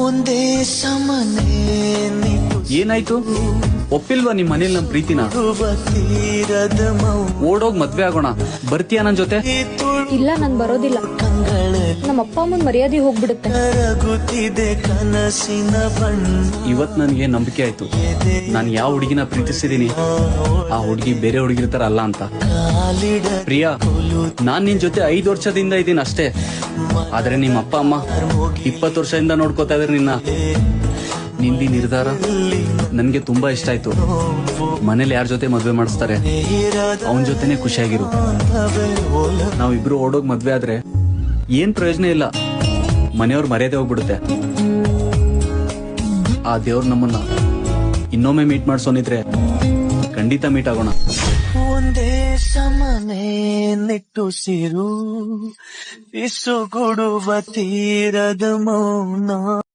ಒಂದೇ ಸಮನೆ ಏನಾಯ್ತು? ಒಪ್ಪಿಲ್ವಾ ನಿಮ್ ಮನೇಲಿ ನಮ್ ಪ್ರೀತಿನ? ತೀರದ ಓಡೋಗ್ ಮದ್ವೆ ಆಗೋಣ, ಬರ್ತೀಯಾ ನನ್ ಜೊತೆ? ಇಲ್ಲ, ನಾನ್ ಬರೋದಿಲ್ಲ. ನಮ್ಮ ಅಪ್ಪ ಅಮ್ಮನ್ ಮರ್ಯಾದೆ ಹೋಗ್ಬಿಡುತ್ತೆ. ಕರಗುತ್ತಿದೆ ಕನಸಿನ ಬಣ್ಣ. ಇವತ್ ನನ್ಗೆ ನಂಬಿಕೆ ಆಯ್ತು, ನಾನ್ ಯಾವ ಹುಡುಗಿನ ಪ್ರೀತಿಸಿದೀನಿ ಆ ಹುಡುಗಿ ಬೇರೆ ಹುಡುಗಿರ ತರ ಅಲ್ಲ ಅಂತ. ಪ್ರಿಯಾ, ನಾನ್ ನಿನ್ ಜೊತೆ 5 ವರ್ಷದಿಂದ ಇದ್ದೀನಿ ಅಷ್ಟೇ, ಆದ್ರೆ ನಿಮ್ಮ ಅಪ್ಪ ಅಮ್ಮ 20 ವರ್ಷದಿಂದ ನೋಡ್ಕೋತಾ ಇದಾರೆ ನಿನ್ನ. ನಿಂದಿ ನಿರ್ಧಾರ ನನ್ಗೆ ತುಂಬಾ ಇಷ್ಟ ಆಯ್ತು. ಮನೇಲಿ ಯಾರ ಜೊತೆ ಮದ್ವೆ ಮಾಡಿಸ್ತಾರೆ ಅವನ್ ಜೊತೆನೆ ಖುಷಿಯಾಗಿರು. ನಾವಿಬ್ರು ಓಡೋಗ್ ಮದ್ವೆ ಆದ್ರೆ ಏನ್ ಪ್ರಯೋಜನ ಇಲ್ಲ, ಮನೆಯವ್ರ ಮರ್ಯಾದೆ ಹೋಗ್ಬಿಡುತ್ತೆ. ಆ ದೇವ್ರು ನಮ್ಮನ್ನ ಇನ್ನೊಮ್ಮೆ ಮೀಟ್ ಮಾಡ್ಸೋನಿದ್ರೆ ಖಂಡಿತ ಮೀಟ್ ಆಗೋಣ. ಒಂದೇ ಸಮನೆ ನಿಟ್ಟುಸಿರು ಬಿಸುಗುಡುವ ತೀರದ ಮೌನ.